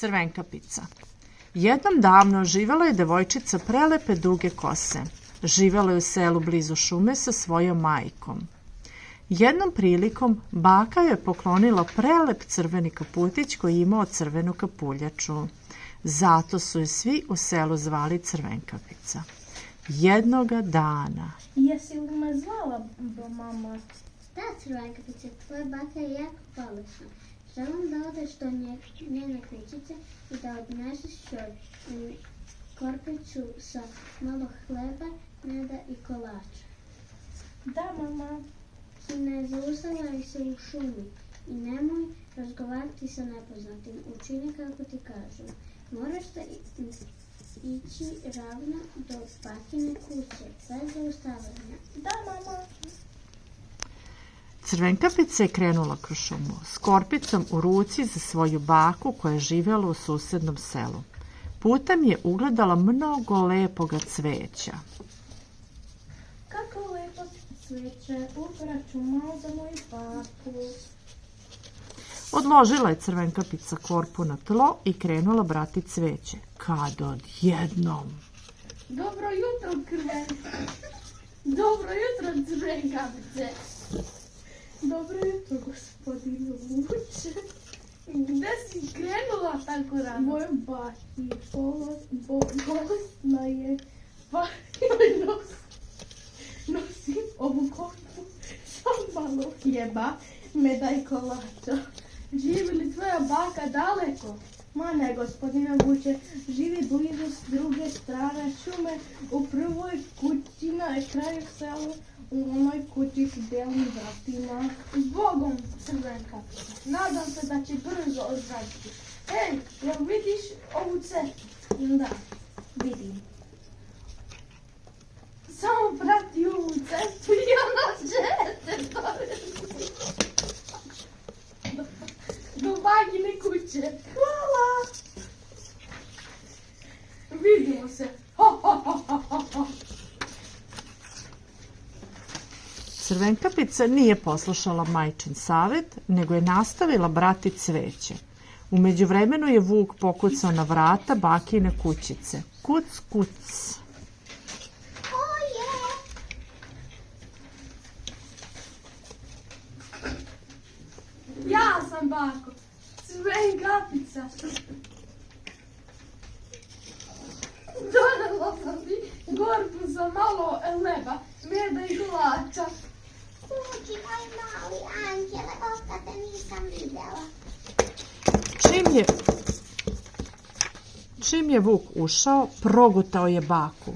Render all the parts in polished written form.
Crvenkapica. Jednom davno živela je devojčica prelepe duge kose. Živela je u selu blizu šume sa svojom majkom. Jednom prilikom baka joj je poklonila prelep crveni kaputić koji je imao crvenu kapuljaču. Zato su je svi u selu zvali Crvenkapica. Jednoga dana... Jesi li me zvala, mama? Da, Crvenkapice, tvoja baka je jako pametna. Želim da odeš do njene kućice i da odneseš joj korpicu sa malo hleba, meda i kolača. Da, mama. I ne zaustavljaj se u šumi i nemoj razgovarati sa nepoznatim. Učini kako ti kažu. Moraš da ići ravno do bakine kuće, bez zaustavljanja. Da, mama. Crvenkapica je krenula kroz šumu s korpicom u ruci za svoju baku koja je živjela u susednom selu. Putem je ugledala mnogo lepoga cveća. Kako lepo cveće, ubraću malo za moju baku. Odložila je Crvenkapica korpu na tlo i krenula brati cveće. Kad odjednom... Dobro jutro, Dobro jutro, Crvenkapice. Dobro jutro, gospodine Vuče. Gde si krenula tako rano? Moja baki bolesna je, pa joj nosim ovu korpu sa malo hljeba, meda i kolača. Živi li tvoja baka daleko? Ma ne, gospodine Vuče, živi blizu s druge strane šume, u prvoj kući na kraju sela, u onoj kući s bijelim vratima. Zbogom, Crvenkapica, nadam se da će brzo odraditi. Ej, jel vidiš ovu cestu? Da, vidim. Samo prati ovu cestu i ona će te do bagine kuće. Hvala! Vidimo se. Crvenkapica nije poslušala majčin savjet, nego je nastavila brati cveće. U međuvremenu je Vuk pokucao na vrata bakine kućice. Kuc, kuc. Ko je? Ja sam bako, Crvenkapica. Donela sam ti korpu za malo leba, meda i kolača. Vuki, moj mali anđele, otkad te nisam videla. Čim je Vuk ušao, progutao je baku.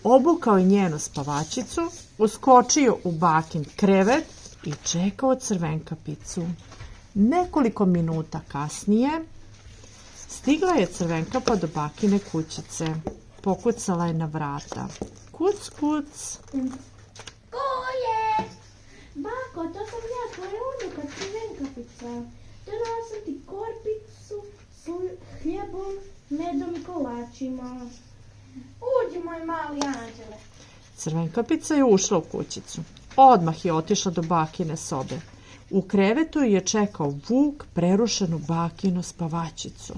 Obukao je njenu spavačicu, uskočio u bakin krevet i čekao Crvenkapicu. Nekoliko minuta kasnije stigla je Crvenkapa do bakine kućice. Pokucala je na vrata. Kuc, kuc. Ko je? Bako, to sam ja, tvoja unuka Crvenkapica. Donala sam ti korpicu s hljebom, medom i kolačima. Uđi, moj mali anđele. Crvenkapica je ušla u kućicu. Odmah je otišla do bakine sobe. U krevetu je čekao Vuk prerušenu bakinu spavačicu.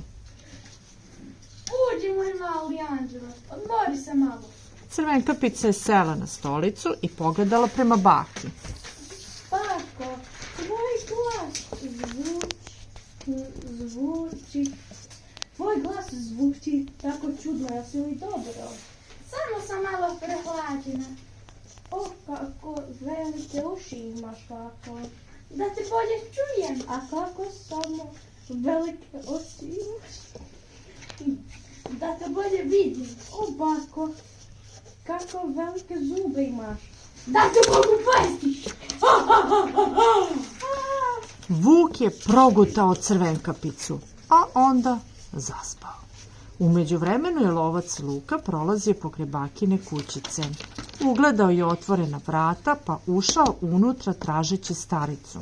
Uđi, moj mali anđele, odmori se malo. Crvenkapica je sela na stolicu i pogledala prema baki. Bako, tvoj glas zvuči tako čudno, jesi li dobro? Samo sam malo prehlađena. O, kako velike uši imaš, bako. Da te bolje čujem. A kako samo velike oči imaš? Da te bolje vidim. O, bako, kako velike zube imaš. Da te mogu pojesti. Vuk je progutao Crvenkapicu, a onda zaspao. U međuvremenu je lovac Luka prolazio pokraj bakine kućice. Ugledao je otvorena vrata pa ušao unutra tražeći staricu.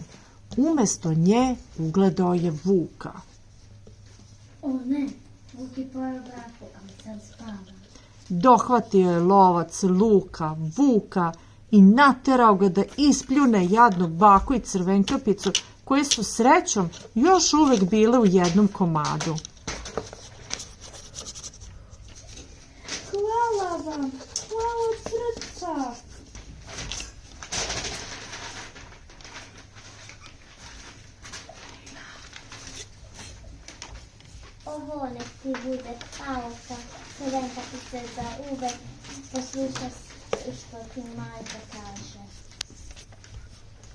Umesto nje ugledao je Vuka. O ne, Vuk je pojao baku, ali sad spava. Dohvatio je lovac Luka, Vuka i naterao ga da ispljune jadnu baku i Crvenkapicu, koje su srećom još uvek bile u jednom komadu. Hvala od srca. Ovo nek ti bude nauka, Crvenka ti se za uvek posluša što ti majka kaže.